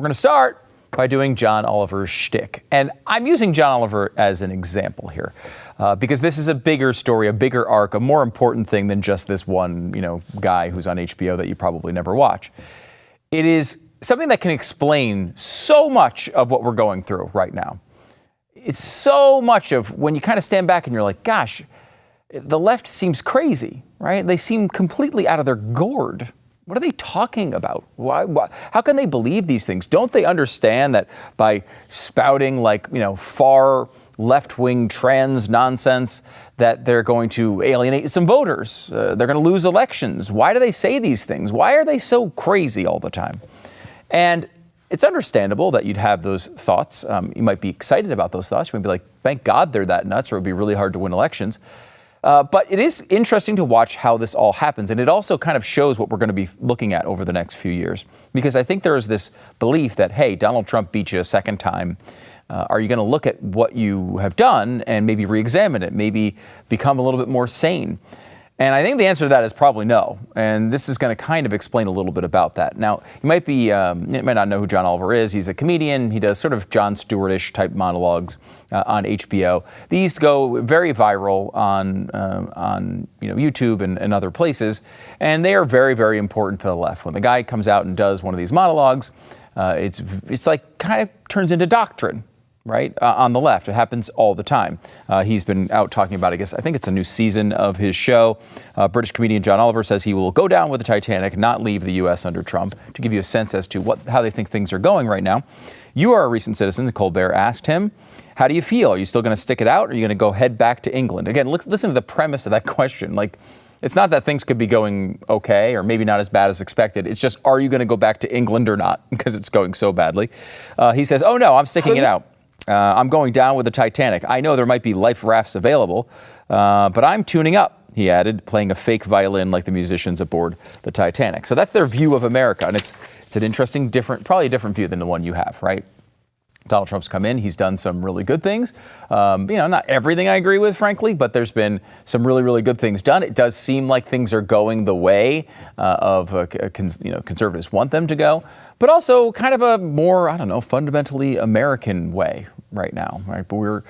we're going to start by doing John Oliver's shtick. And I'm using John Oliver as an example here because this is a bigger story, a bigger arc, a more important thing than just this one, guy who's on HBO that you probably never watch. It is something that can explain so much of what we're going through right now. It's so much of when you kind of stand back and you're like, gosh, the left seems crazy, right? They seem completely out of their gourd. What are they talking about? Why? How can they believe these things? Don't they understand that by spouting far left-wing trans nonsense that they're going to alienate some voters? They're going to lose elections. Why do they say these things? Why are they so crazy all the time? And it's understandable that you'd have those thoughts. You might be excited about those thoughts. You might be like, thank God they're that nuts, or it would be really hard to win elections. But it is interesting to watch how this all happens. And it also kind of shows what we're going to be looking at over the next few years. Because I think there is this belief that, hey, Donald Trump beat you a second time. Are you going to look at what you have done and maybe re-examine it, maybe become a little bit more sane? And I think the answer to that is probably no. And this is going to kind of explain a little bit about that. Now, you might not know who John Oliver is. He's a comedian. He does sort of Jon Stewart-ish type monologues on HBO. These go very viral on YouTube and other places. And they are very, very important to the left. When the guy comes out and does one of these monologues, it's like kind of turns into doctrine. Right? On the left. It happens all the time. He's been out talking about, I think it's a new season of his show. British comedian John Oliver says he will go down with the Titanic, not leave the U.S. under Trump, to give you a sense as to how they think things are going right now. You are a recent citizen. Colbert asked him, how do you feel? Are you still going to stick it out? Or are you going to go head back to England? Again, listen to the premise of that question. It's not that things could be going okay or maybe not as bad as expected. It's just, are you going to go back to England or not? Because it's going so badly. He says, oh no, I'm sticking it out. I'm going down with the Titanic. I know there might be life rafts available, but I'm tuning up, he added, playing a fake violin like the musicians aboard the Titanic. So that's their view of America, and it's an interesting, probably a different view than the one you have, right? Donald Trump's come in. He's done some really good things. Not everything I agree with, frankly, but there's been some really, really good things done. It does seem like things are going the way of conservatives want them to go, but also kind of a more, fundamentally American way right now. Right, but we're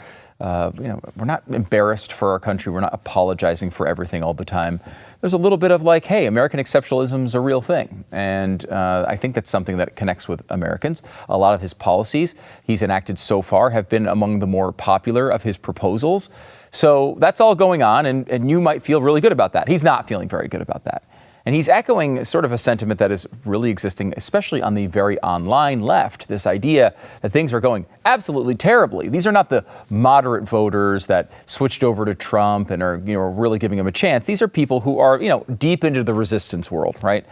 not embarrassed for our country. We're not apologizing for everything all the time. There's a little bit of hey, American exceptionalism is a real thing. And I think that's something that connects with Americans. A lot of his policies he's enacted so far have been among the more popular of his proposals. So that's all going on, and you might feel really good about that. He's not feeling very good about that. And he's echoing sort of a sentiment that is really existing, especially on the very online left, this idea that things are going absolutely terribly. These are not the moderate voters that switched over to Trump and are really giving him a chance. These are people who are, deep into the resistance world, right?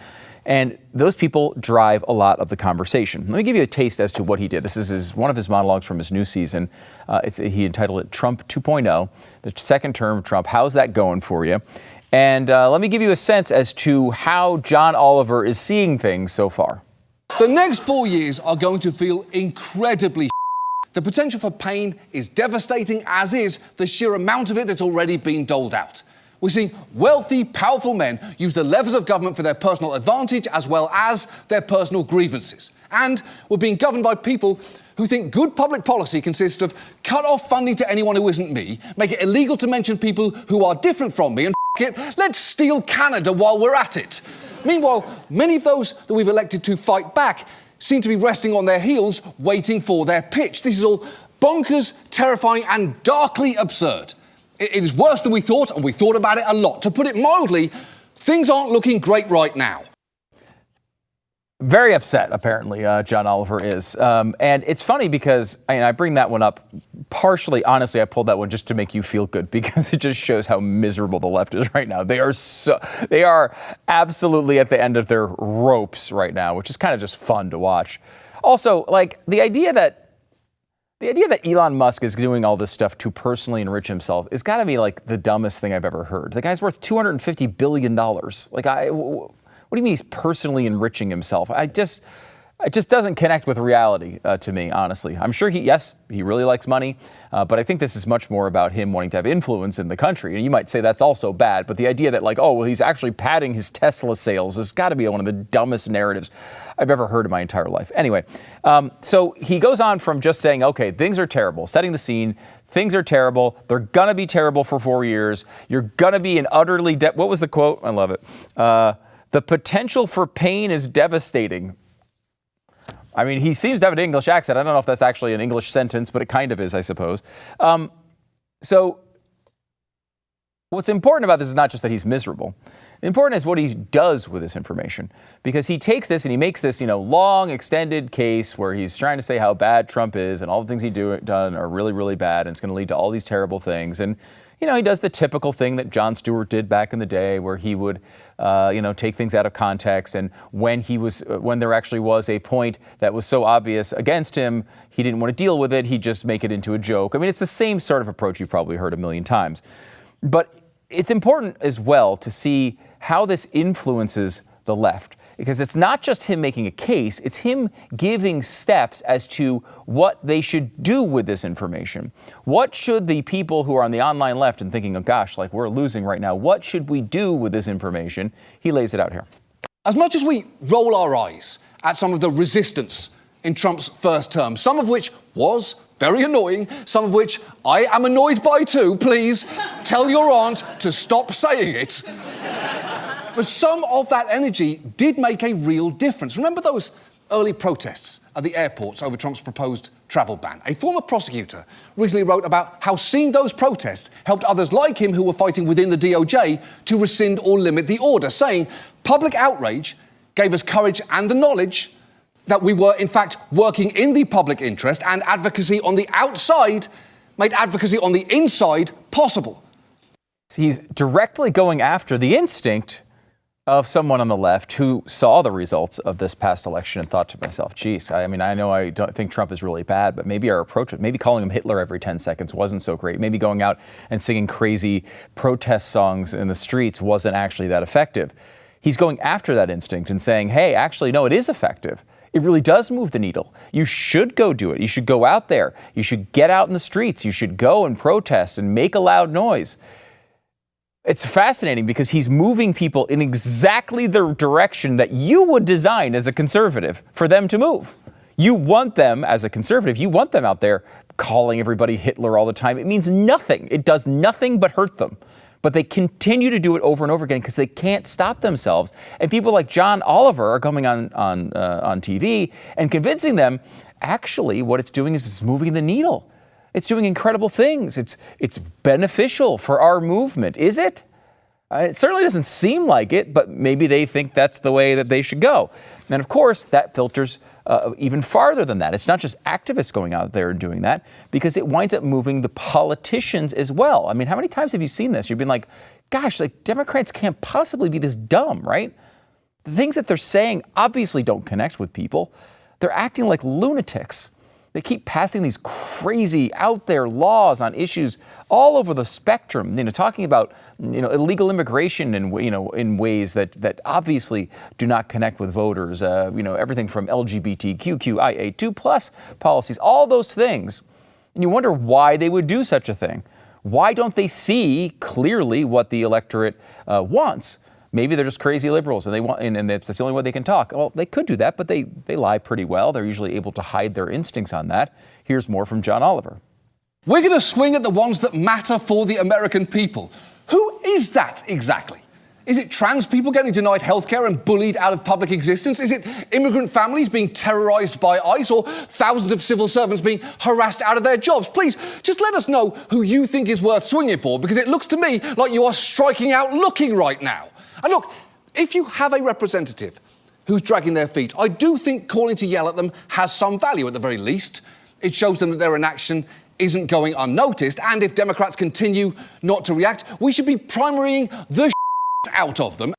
And those people drive a lot of the conversation. Let me give you a taste as to what he did. This is one of his monologues from his new season. He entitled it Trump 2.0, the second term of Trump. How's that going for you? And let me give you a sense as to how John Oliver is seeing things so far. The next 4 years are going to feel incredibly. The potential for pain is devastating, as is the sheer amount of it that's already been doled out. We're seeing wealthy, powerful men use the levers of government for their personal advantage as well as their personal grievances. And we're being governed by people who think good public policy consists of cut off funding to anyone who isn't me, make it illegal to mention people who are different from me, and let's steal Canada while we're at it. Meanwhile, many of those that we've elected to fight back seem to be resting on their heels, waiting for their pitch. This is all bonkers, terrifying, and darkly absurd. It is worse than we thought, and we thought about it a lot. To put it mildly, things aren't looking great right now. Very upset, apparently, John Oliver is. And it's funny because I bring that one up partially. Honestly, I pulled that one just to make you feel good because it just shows how miserable the left is right now. They are absolutely at the end of their ropes right now, which is kind of just fun to watch. Also, the idea that Elon Musk is doing all this stuff to personally enrich himself has got to be the dumbest thing I've ever heard. The guy's worth $250 billion. What do you mean he's personally enriching himself? It just doesn't connect with reality to me, honestly. I'm sure he really likes money, but I think this is much more about him wanting to have influence in the country. And you might say that's also bad, but the idea that he's actually padding his Tesla sales has got to be one of the dumbest narratives I've ever heard in my entire life. Anyway, so he goes on from just saying, okay, things are terrible, setting the scene. Things are terrible. They're going to be terrible for 4 years. You're going to be an utterly what was the quote? I love it. The potential for pain is devastating. I mean, he seems to have an English accent. I don't know if that's actually an English sentence, but it kind of is, I suppose. So what's important about this is not just that he's miserable. Important is what he does with this information, because he takes this and he makes this, long, extended case where he's trying to say how bad Trump is and all the things he's done are really, really bad, and it's going to lead to all these terrible things. And he does the typical thing that Jon Stewart did back in the day, where he would, take things out of context. And when there actually was a point that was so obvious against him, he didn't want to deal with it. He'd just make it into a joke. I mean, it's the same sort of approach you've probably heard a million times. But it's important as well to see how this influences the left, because it's not just him making a case, it's him giving steps as to what they should do with this information. What should the people who are on the online left and thinking, oh gosh, we're losing right now, what should we do with this information? He lays it out here. As much as we roll our eyes at some of the resistance in Trump's first term, some of which was very annoying, some of which I am annoyed by too, please tell your aunt to stop saying it. But some of that energy did make a real difference. Remember those early protests at the airports over Trump's proposed travel ban? A former prosecutor recently wrote about how seeing those protests helped others like him who were fighting within the DOJ to rescind or limit the order, saying public outrage gave us courage and the knowledge that we were, in fact, working in the public interest, and advocacy on the outside made advocacy on the inside possible. He's directly going after the instinct of someone on the left who saw the results of this past election and thought to myself, geez, I know I don't think Trump is really bad, but maybe our approach, maybe calling him Hitler every 10 seconds wasn't so great. Maybe going out and singing crazy protest songs in the streets wasn't actually that effective. He's going after that instinct and saying, hey, actually, no, it is effective. It really does move the needle. You should go do it. You should go out there. You should get out in the streets. You should go and protest and make a loud noise. It's fascinating because he's moving people in exactly the direction that you would design as a conservative for them to move. You want them, as a conservative, you want them out there calling everybody Hitler all the time. It means nothing. It does nothing but hurt them. But they continue to do it over and over again because they can't stop themselves. And people like John Oliver are coming on TV and convincing them, actually, what it's doing is it's moving the needle. It's doing incredible things. It's beneficial for our movement. Is it? It certainly doesn't seem like it, but maybe they think that's the way that they should go. And of course, that filters even farther than that. It's not just activists going out there and doing that, because it winds up moving the politicians as well. I mean, how many times have you seen this? You've been like, gosh, Democrats can't possibly be this dumb, right? The things that they're saying obviously don't connect with people. They're acting like lunatics. They keep passing these crazy out there laws on issues all over the spectrum, talking about, illegal immigration in ways that obviously do not connect with voters, everything from LGBTQIA2 plus policies, all those things. And you wonder why they would do such a thing. Why don't they see clearly what the electorate wants? Maybe they're just crazy liberals and that's the only way they can talk. Well, they could do that, but they lie pretty well. They're usually able to hide their instincts on that. Here's more from John Oliver. We're going to swing at the ones that matter for the American people. Who is that exactly? Is it trans people getting denied healthcare and bullied out of public existence? Is it immigrant families being terrorized by ICE, or thousands of civil servants being harassed out of their jobs? Please, just let us know who you think is worth swinging for, because it looks to me like you are striking out looking right now. And look, if you have a representative who's dragging their feet, I do think calling to yell at them has some value at the very least. It shows them that their inaction isn't going unnoticed, and if Democrats continue not to react, we should be primarying the out of them.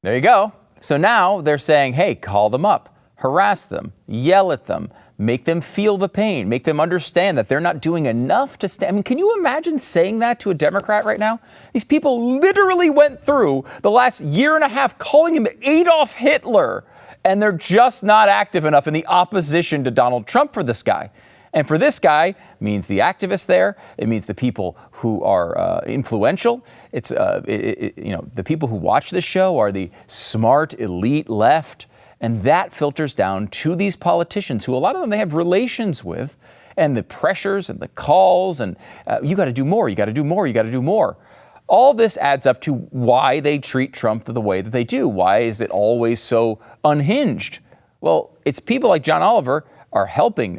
There you go. So now they're saying, hey, call them up, harass them, yell at them, make them feel the pain, make them understand that they're not doing enough to stand. I mean, can you imagine saying that to a Democrat right now? These people literally went through the last year and a half calling him Adolf Hitler And they're just not active enough in the opposition to Donald Trump for this guy. And for this guy, means the activists there. It means the people who are influential. It's the people who watch this show are the smart, elite left. And that filters down to these politicians who a lot of them they have relations with, and the pressures and the calls and you got to do more, you got to do more, you got to do more. All this adds up to why they treat Trump the way that they do. Why is it always so unhinged? Well, it's people like John Oliver are helping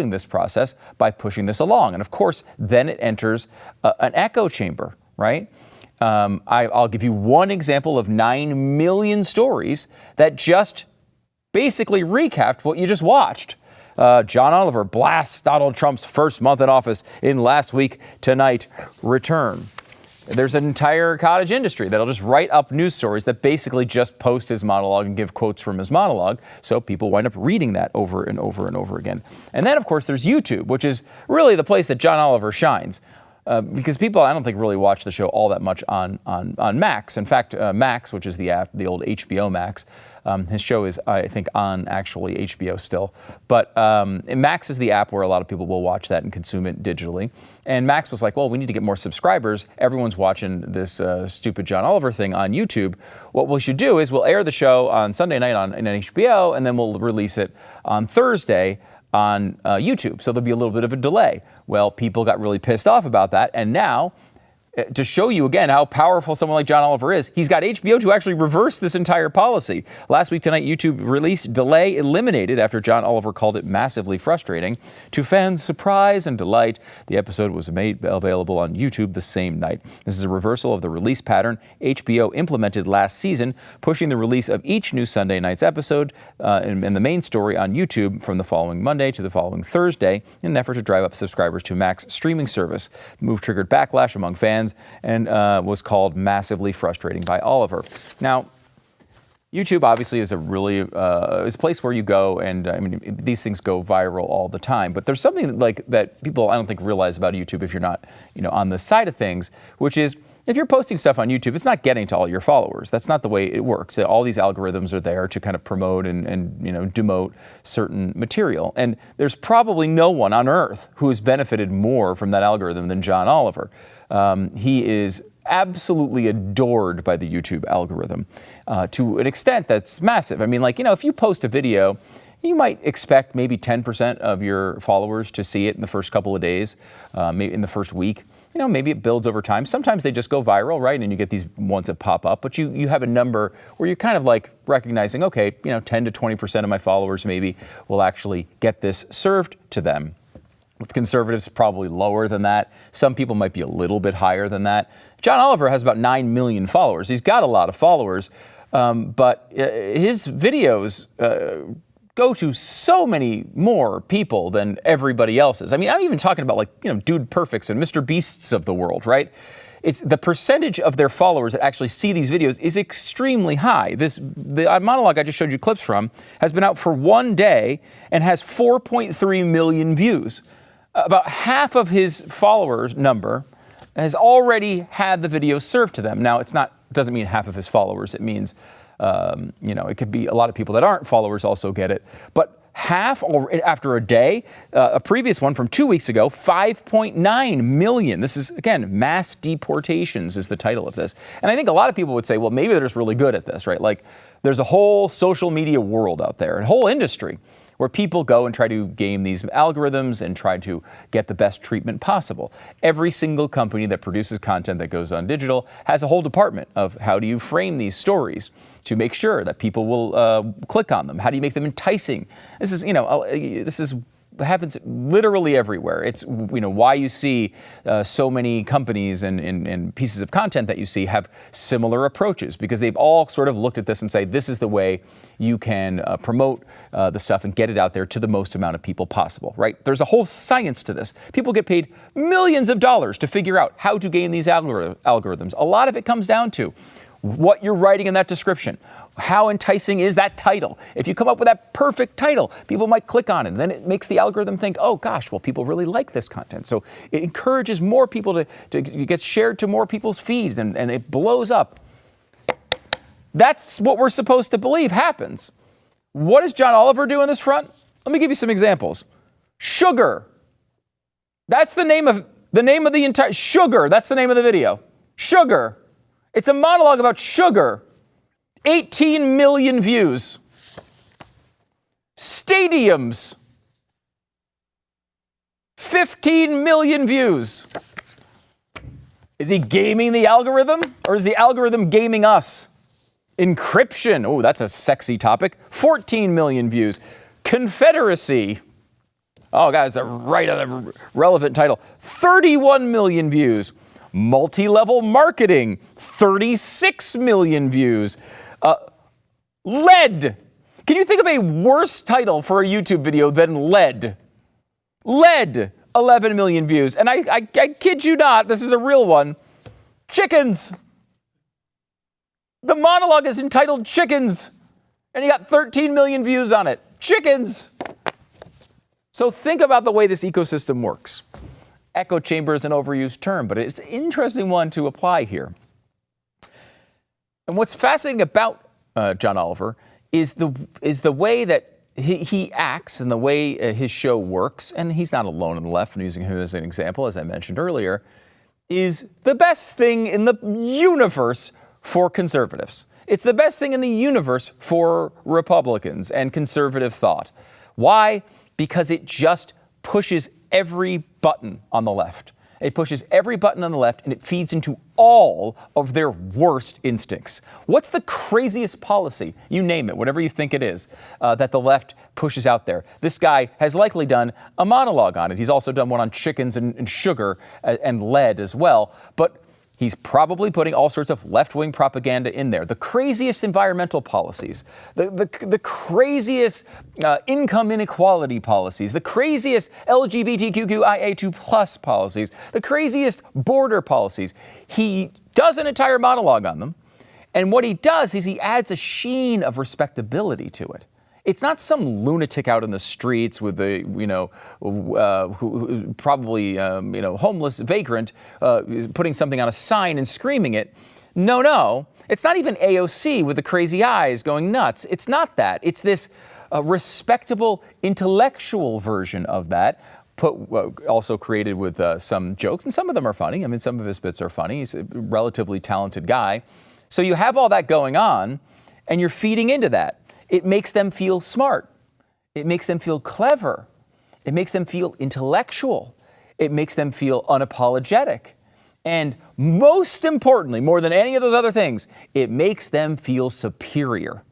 this process by pushing this along. And of course, then it enters an echo chamber, right? I'll give you one example of 9 million stories that just basically recapped what you just watched. John Oliver blasts Donald Trump's first month in office in last week, tonight, return. There's an entire cottage industry that'll just write up news stories that basically just post his monologue and give quotes from his monologue. So people wind up reading that over and over and over again. And then, of course, there's YouTube, which is really the place that John Oliver shines. Because people, I don't think, really watch the show all that much on Max. In fact, Max, which is the app, the old HBO Max, his show is, I think, on actually HBO still. But Max is the app where a lot of people will watch that and consume it digitally. And Max was like, well, we need to get more subscribers. Everyone's watching this stupid John Oliver thing on YouTube. What we should do is we'll air the show on Sunday night on HBO, and then we'll release it on Thursday on YouTube. So there'll be a little bit of a delay. Well, people got really pissed off about that. And now, to show you again how powerful someone like John Oliver is, he's got HBO to actually reverse this entire policy. Last week tonight, YouTube released delay eliminated after John Oliver called it massively frustrating. To fans' surprise and delight, the episode was made available on YouTube the same night. This is a reversal of the release pattern HBO implemented last season, pushing the release of each new Sunday night's episode and the main story on YouTube from the following Monday to the following Thursday in an effort to drive up subscribers to Max streaming service. The move triggered backlash among fans and was called massively frustrating by Oliver. Now, YouTube obviously is is a place where you go, and I mean these things go viral all the time. But there's something like that people I don't think realize about YouTube if you're not on the side of things, which is if you're posting stuff on YouTube, it's not getting to all your followers. That's not the way it works. All these algorithms are there to kind of promote and demote certain material. And there's probably no one on earth who has benefited more from that algorithm than John Oliver. He is absolutely adored by the YouTube algorithm to an extent that's massive. I mean, if you post a video, you might expect maybe 10% of your followers to see it in the first couple of days, maybe in the first week. Maybe it builds over time. Sometimes they just go viral, right? And you get these ones that pop up. But you have a number where you're kind of recognizing, okay, 10 to 20% of my followers maybe will actually get this served to them. With conservatives, probably lower than that. Some people might be a little bit higher than that. John Oliver has about 9 million followers. He's got a lot of followers, but his videos go to so many more people than everybody else's. I mean, I'm even talking about Dude Perfects and Mr. Beasts of the world, right? It's the percentage of their followers that actually see these videos is extremely high. The monologue I just showed you clips from has been out for 1 day and has 4.3 million views. About half of his followers number has already had the video served to them. Now, it doesn't mean half of his followers. It means, it could be a lot of people that aren't followers also get it. But half after a day, a previous one from 2 weeks ago, 5.9 million. This is, again, mass deportations is the title of this. And I think a lot of people would say, well, maybe they're just really good at this, right? There's a whole social media world out there, a whole industry where people go and try to game these algorithms and try to get the best treatment possible. Every single company that produces content that goes on digital has a whole department of how do you frame these stories to make sure that people will click on them? How do you make them enticing? This is happens literally everywhere. It's why you see so many companies and pieces of content that you see have similar approaches, because they've all sort of looked at this and say this is the way you can promote the stuff and get it out there to the most amount of people possible, right? There's a whole science to this. People get paid millions of dollars to figure out how to game these algorithms. A lot of it comes down to what you're writing in that description. How enticing is that title? If you come up with that perfect title, people might click on it. And then it makes the algorithm think, oh gosh, well, people really like this content. So it encourages more people to get shared to more people's feeds, and it blows up. That's what we're supposed to believe happens. What does John Oliver do in this front? Let me give you some examples. Sugar. That's the name of the entire sugar. That's the name of the video. Sugar. It's a monologue about sugar. 18 million views. Stadiums. 15 million views. Is he gaming the algorithm, or is the algorithm gaming us? Encryption. Oh, that's a sexy topic. 14 million views. Confederacy. Oh, God, it's a relevant title. 31 million views. Multi-level marketing. 36 million views. Lead. Can you think of a worse title for a YouTube video than lead? Lead. 11 million views. And I kid you not, this is a real one. Chickens. The monologue is entitled Chickens, and he got 13 million views on it. Chickens. So think about the way this ecosystem works. Echo chamber is an overused term, but it's an interesting one to apply here. And what's fascinating about John Oliver is the way that he acts and the way his show works, and he's not alone on the left, I'm using him as an example, as I mentioned earlier, is the best thing in the universe for conservatives. It's the best thing in the universe for Republicans and conservative thought. Why? Because it just pushes every button on the left. It pushes every button on the left, and it feeds into all of their worst instincts. What's the craziest policy? You name it, whatever you think it is, that the left pushes out there. This guy has likely done a monologue on it. He's also done one on chickens and sugar and lead as well. But he's probably putting all sorts of left-wing propaganda in there. The craziest environmental policies, the craziest income inequality policies, the craziest LGBTQIA2+ policies, the craziest border policies. He does an entire monologue on them. And what he does is he adds a sheen of respectability to it. It's not some lunatic out in the streets with a, who probably, homeless vagrant putting something on a sign and screaming it. No. It's not even AOC with the crazy eyes going nuts. It's not that. It's this respectable intellectual version of that, also created with some jokes, and some of them are funny. I mean, some of his bits are funny. He's a relatively talented guy. So you have all that going on, and you're feeding into that. It makes them feel smart. It makes them feel clever. It makes them feel intellectual. It makes them feel unapologetic. And most importantly, more than any of those other things, it makes them feel superior.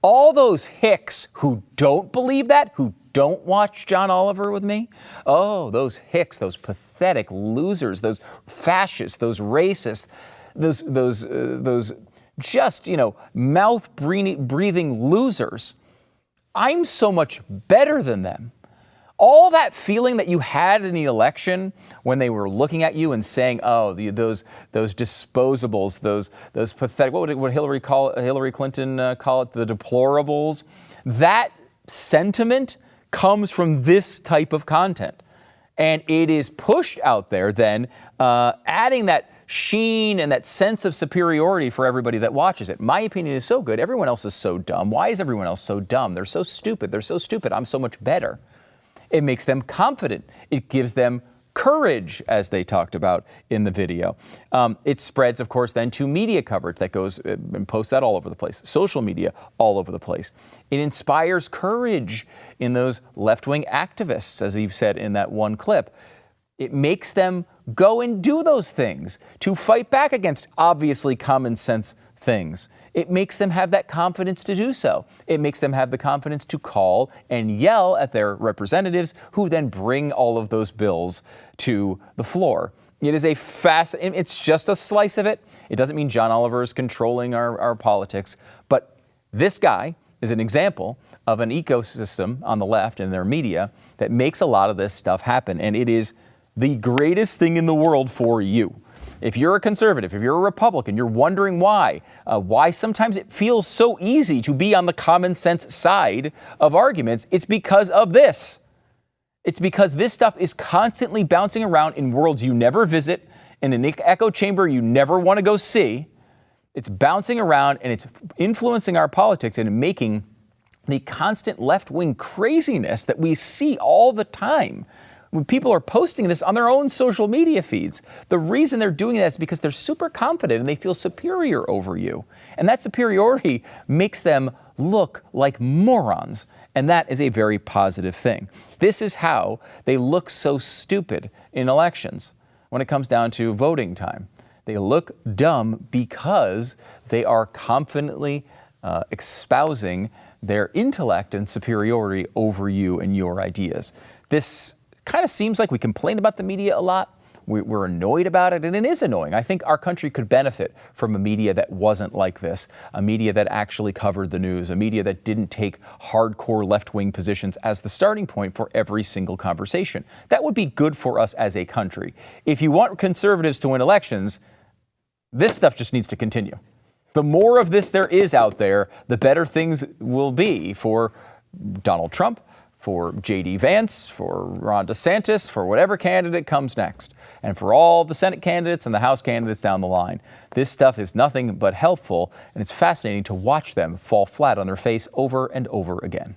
All those hicks who don't believe that, who don't watch John Oliver with me, oh, those hicks, those pathetic losers, those fascists, those racists, those just, mouth-breathing losers. I'm so much better than them. All that feeling that you had in the election when they were looking at you and saying, oh, those disposables, those pathetic, what would Hillary Clinton call it, the deplorables? That sentiment comes from this type of content. And it is pushed out there then, adding that sheen and that sense of superiority for everybody that watches it. My opinion is so good. Everyone else is so dumb. Why is everyone else so dumb? They're so stupid. I'm so much better. It makes them confident. It gives them courage, as they talked about in the video. It spreads, of course, then to media coverage that goes and posts that all over the place. Social media all over the place. It inspires courage in those left-wing activists, as he said in that one clip. It makes them go and do those things to fight back against obviously common sense things. It makes them have that confidence to do so. It makes them have the confidence to call and yell at their representatives, who then bring all of those bills to the floor. It is it's just a slice of it. It doesn't mean John Oliver is controlling our politics, but this guy is an example of an ecosystem on the left and their media that makes a lot of this stuff happen. And it is the greatest thing in the world for you. If you're a conservative, if you're a Republican, you're wondering why sometimes it feels so easy to be on the common sense side of arguments, it's because of this. It's because this stuff is constantly bouncing around in worlds you never visit, in an echo chamber you never want to go see. It's bouncing around and it's influencing our politics and making the constant left-wing craziness that we see all the time. When people are posting this on their own social media feeds, the reason they're doing that is because they're super confident and they feel superior over you. And that superiority makes them look like morons. And that is a very positive thing. This is how they look so stupid in elections when it comes down to voting time. They look dumb because they are confidently espousing their intellect and superiority over you and your ideas. This kind of seems like we complain about the media a lot. We're annoyed about it, and it is annoying. I think our country could benefit from a media that wasn't like this, a media that actually covered the news, a media that didn't take hardcore left-wing positions as the starting point for every single conversation. That would be good for us as a country. If you want conservatives to win elections, this stuff just needs to continue. The more of this there is out there, the better things will be for Donald Trump, for J.D. Vance, for Ron DeSantis, for whatever candidate comes next, and for all the Senate candidates and the House candidates down the line. This stuff is nothing but helpful, and it's fascinating to watch them fall flat on their face over and over again.